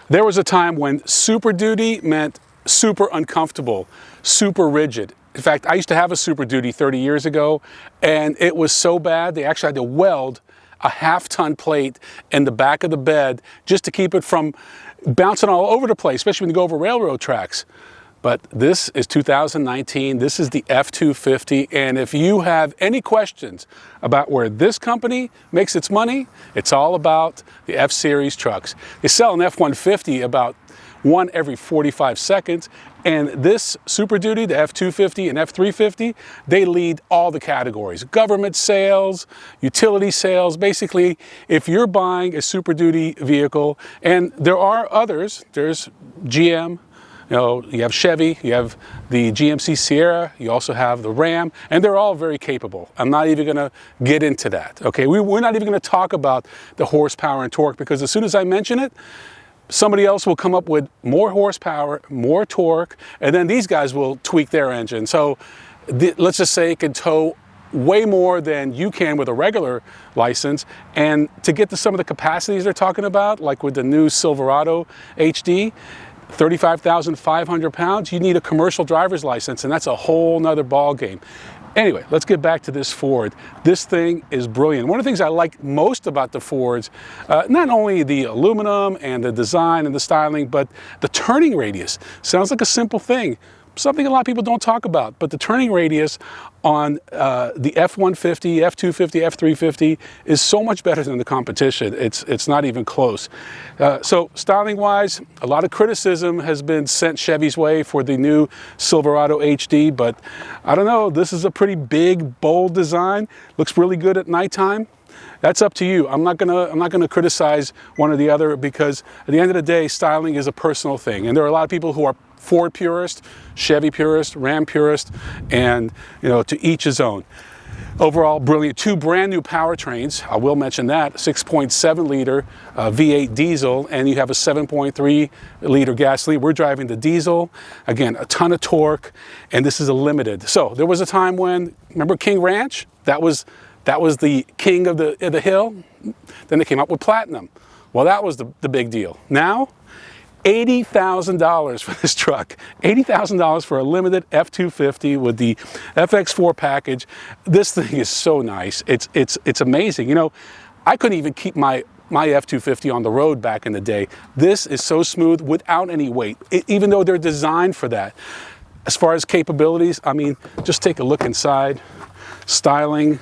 There was a time when Super Duty meant super uncomfortable, super rigid. In fact, I used to have a Super Duty 30 years ago, and it was so bad they actually had to weld a half-ton plate in the back of the bed just to keep it from bouncing all over the place, especially when you go over railroad tracks. But this is 2019, this is the F250, and if you have any questions about where this company makes its money, it's all about the F-Series trucks. They sell an F150 about one every 45 seconds, and this Super Duty, the F250 and F350, they lead all the categories. Government sales, utility sales. Basically, if you're buying a Super Duty vehicle, and there are others, there's GM, you have Chevy, you have the GMC Sierra, you also have the Ram, and they're all very capable. I'm not even going to get into that, okay? We're not even going to talk about the horsepower and torque, because as soon as I mention it, somebody else will come up with more horsepower, more torque, and then these guys will tweak their engine. So let's just say it can tow way more than you can with a regular license. And to get to some of the capacities they're talking about, like with the new Silverado HD, 35,500 pounds, you need a commercial driver's license, and that's a whole nother ball game. Anyway, let's get back to this Ford. This thing is brilliant. One of the things I like most about the Fords, not only the aluminum and the design and the styling, but the turning radius. Sounds like a simple thing, something a lot of people don't talk about, but the turning radius on the F150, F250, F350 is so much better than the competition. It's not even close. So styling wise, a lot of criticism has been sent Chevy's way for the new Silverado HD, but I don't know, this is a pretty big, bold design. Looks really good at nighttime. That's up to you. I'm not gonna criticize one or the other, because at the end of the day, styling is a personal thing, and there are a lot of people who are Ford purist, Chevy purist, Ram purist, and to each his own. Overall, brilliant. Two brand new powertrains. I will mention that: 6.7 liter V8 diesel, and you have a 7.3 liter gasoline. We're driving the diesel. Again, a ton of torque, and this is a limited. So there was a time when, remember King Ranch? That was the king of the hill. Then they came up with Platinum. Well, that was the big deal. Now, $80,000 for this truck. $80,000 for a limited F250 with the FX4 package. This thing is so nice. It's amazing. I couldn't even keep my F250 on the road back in the day. This is so smooth without any weight, even though they're designed for that. As far as capabilities, I mean, just take a look inside. Styling,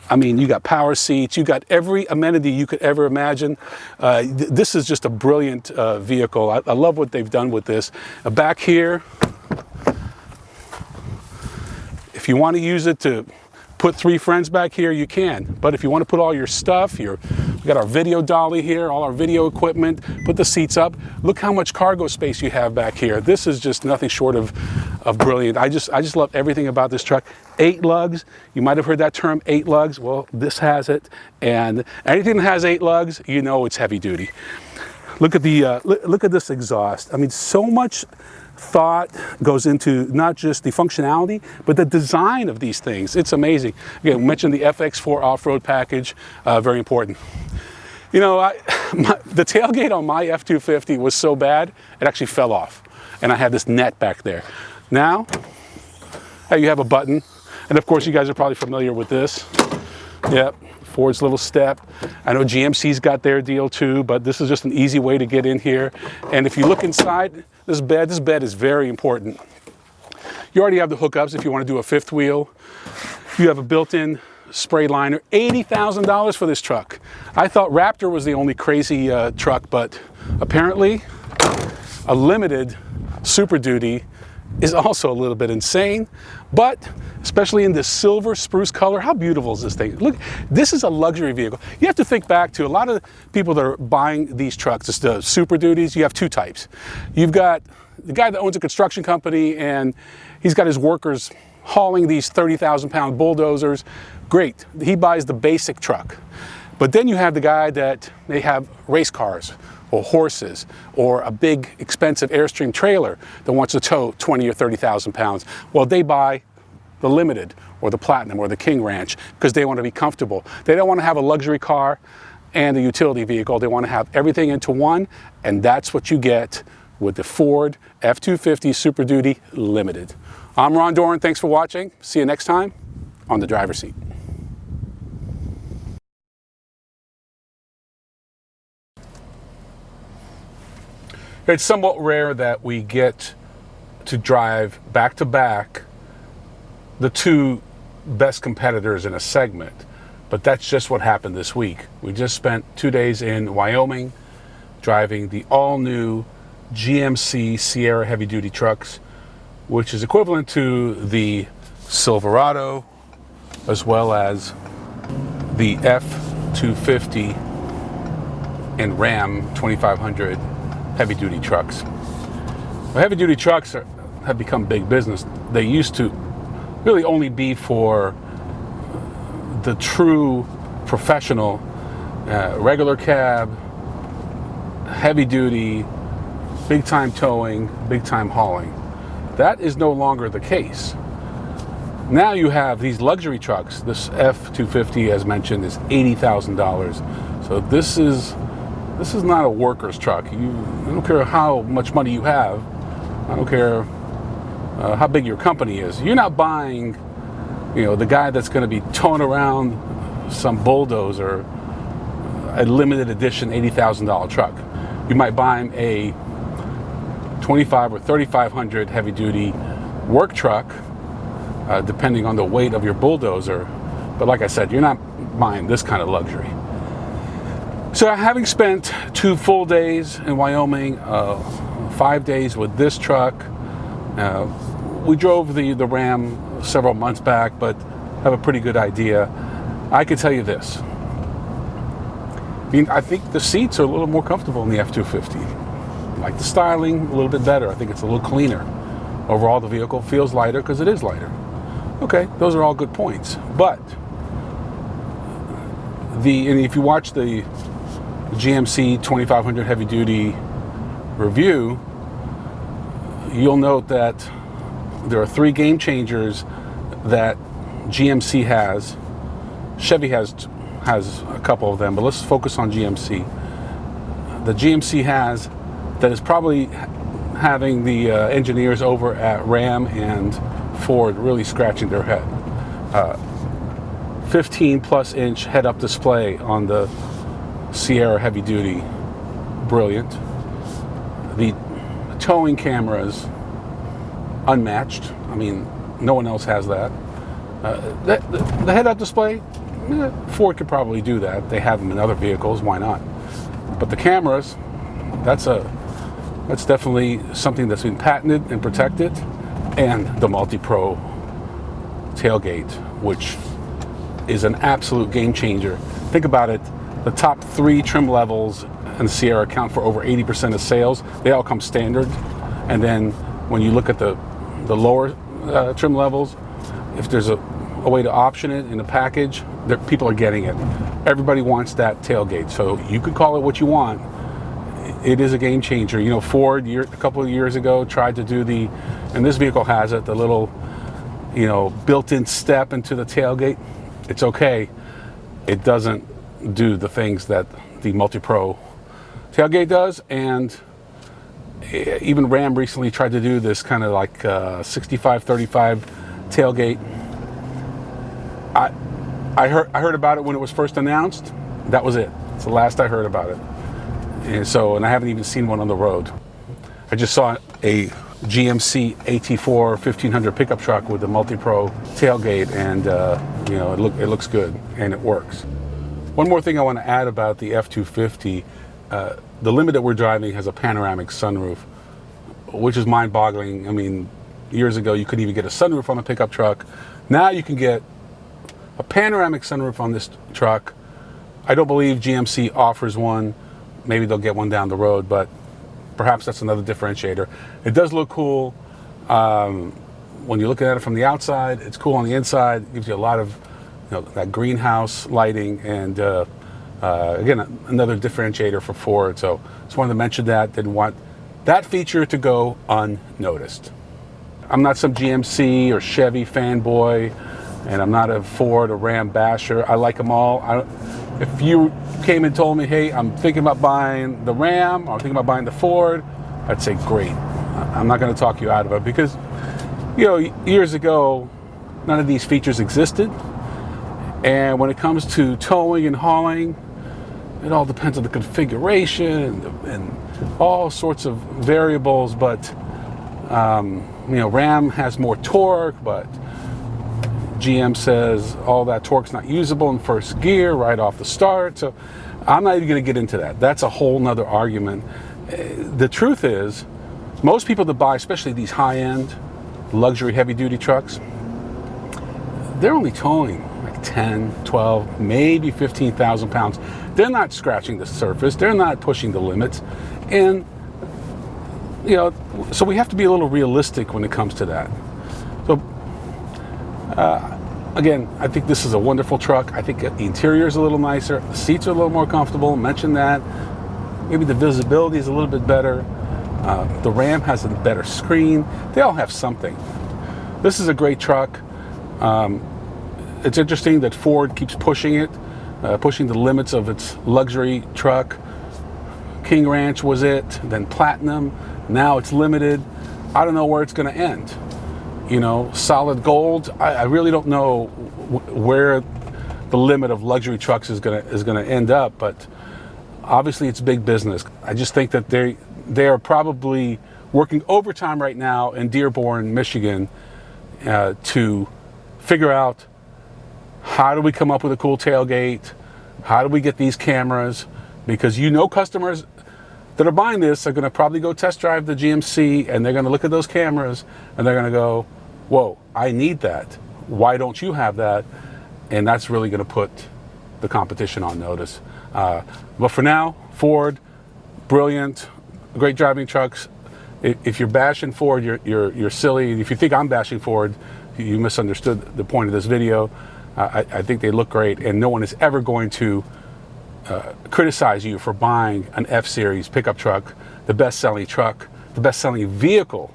I mean, you got power seats, you got every amenity you could ever imagine. This is just a brilliant vehicle. I love what they've done with this. Back here, if you want to use it to put three friends back here, you can. But if you want to put all your stuff, we got our video dolly here, all our video equipment, put the seats up. Look how much cargo space you have back here. This is just nothing short of brilliant. I just love everything about this truck. 8 lugs. You might have heard that term, 8 lugs. Well, this has it. And anything that has 8 lugs, it's heavy duty. Look at this exhaust. I mean, so much thought goes into not just the functionality, but the design of these things. It's amazing. Again, we mentioned the FX4 off-road package, very important. The tailgate on my F250 was so bad, it actually fell off. And I had this net back there. Now, you have a button. And of course, you guys are probably familiar with this. Yep, Ford's little step. I know GMC's got their deal too, but this is just an easy way to get in here. And if you look inside this bed is very important. You already have the hookups if you want to do a fifth wheel. You have a built-in spray liner. $80,000 for this truck. I thought Raptor was the only crazy truck, but apparently a limited Super Duty is also a little bit insane, but especially in this silver spruce color, how beautiful is this thing? Look, this is a luxury vehicle. You have to think back to a lot of people that are buying these trucks, it's the Super Duties. You have two types. You've got the guy that owns a construction company and he's got his workers hauling these 30,000-pound bulldozers. Great, he buys the basic truck. But then you have the guy that may have race cars or horses, or a big expensive Airstream trailer that wants to tow 20 or 30,000 pounds. Well, they buy the Limited or the Platinum or the King Ranch because they want to be comfortable. They don't want to have a luxury car and a utility vehicle. They want to have everything into one, and that's what you get with the Ford F250 Super Duty Limited. I'm Ron Doran. Thanks for watching. See you next time on The Driver's Seat. It's somewhat rare that we get to drive back to back the two best competitors in a segment, but that's just what happened this week. We just spent 2 days in Wyoming driving the all-new GMC Sierra heavy-duty trucks, which is equivalent to the Silverado as well as the F250 and Ram 2500 heavy-duty trucks. Well, heavy-duty trucks have become big business. They used to really only be for the true professional, regular cab, heavy-duty, big-time towing, big-time hauling. That is no longer the case. Now you have these luxury trucks. This F250, as mentioned, is $80,000. So this is not a worker's truck. I don't care how much money you have. I don't care how big your company is. You're not buying, the guy that's going to be towing around some bulldozer, a limited edition $80,000 truck. You might buy him a 25 or 3,500 heavy duty work truck, depending on the weight of your bulldozer. But like I said, you're not buying this kind of luxury. So having spent 2 full days in Wyoming, 5 days with this truck, we drove the Ram several months back, but have a pretty good idea. I can tell you this. I think the seats are a little more comfortable in the F250. I like the styling a little bit better. I think it's a little cleaner. Overall, the vehicle feels lighter because it is lighter. Okay, those are all good points. But and if you watch the GMC 2500 heavy duty review, you'll note that there are 3 game changers that GMC has. Chevy has a couple of them, but let's focus on GMC. The GMC has that is probably having the engineers over at Ram and Ford really scratching their head. 15 plus inch head-up display on the Sierra heavy duty, brilliant. The towing cameras, unmatched. I mean, no one else has that. The head-up display, Ford could probably do that. They have them in other vehicles, why not? But the cameras, that's definitely something that's been patented and protected. And the multi-pro tailgate, which is an absolute game changer. Think about it. The top 3 trim levels in the Sierra account for over 80% of sales. They all come standard. And then when you look at the lower trim levels, if there's a way to option it in a package, people are getting it. Everybody wants that tailgate. So you could call it what you want. It is a game changer. Ford a couple of years ago tried to do and this vehicle has it, the little, built-in step into the tailgate. It's okay. It doesn't do the things that the multi-pro tailgate does. And even Ram recently tried to do this kind of like 65-35 tailgate. I heard about it when it was first announced. That was it. It's the last I heard about it. And I haven't even seen one on the road. I just saw a GMC AT4 1500 pickup truck with the multi-pro tailgate, and it looks good and it works. One more thing I want to add about the F250, the Limited we're driving has a panoramic sunroof, which is mind-boggling. I mean, years ago you couldn't even get a sunroof on a pickup truck. Now you can get a panoramic sunroof on this truck. I don't believe GMC offers one. Maybe they'll get one down the road, but perhaps that's another differentiator. It does look cool. When you're looking at it from the outside, it's cool on the inside. It gives you a lot of that greenhouse lighting, and again, another differentiator for Ford. So just wanted to mention that. Didn't want that feature to go unnoticed. I'm not some GMC or Chevy fanboy, and I'm not a Ford or Ram basher. I like them all. If you came and told me, hey, I'm thinking about buying the Ram, or I'm thinking about buying the Ford, I'd say great. I'm not going to talk you out of it because, you know, years ago, none of these features existed. And when it comes to towing and hauling, it all depends on the configuration and all sorts of variables. But, you know, Ram has more torque, but GM says all that torque's not usable in first gear right off the start. So I'm not even going to get into that. That's a whole nother argument. The truth is, most people that buy, especially these high-end luxury heavy-duty trucks, they're only towing like 10, 12, maybe 15,000 pounds. They're not scratching the surface. They're not pushing the limits. And, you know, so we have to be a little realistic when it comes to that. So, again, I think this is a wonderful truck. I think the interior is a little nicer. The seats are a little more comfortable. Mention that. Maybe the visibility is a little bit better. The Ram has a better screen. They all have something. This is a great truck. It's interesting that Ford keeps pushing it, pushing the limits of its luxury truck. King Ranch was it, then Platinum. Now it's Limited. I don't know where it's going to end. You know, solid gold. I really don't know where the limit of luxury trucks is going to end up, but obviously it's big business. I just think that they are probably working overtime right now in Dearborn, Michigan, to figure out how do we come up with a cool tailgate, how do we get these cameras, because you know customers that are buying this are going to probably go test drive the GMC and they're going to look at those cameras and they're going to go, whoa, I need that. Why don't you have that? And that's really going to put the competition on notice. But for now, Ford, brilliant, great driving trucks. If you're bashing Ford, you're silly. If you think I'm bashing Ford, you misunderstood the point of this video. I think they look great, and no one is ever going to criticize you for buying an F-Series pickup truck, the best-selling truck, the best-selling vehicle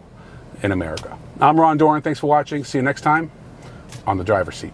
in America. I'm Ron Doran. Thanks for watching. See you next time on The Driver's Seat.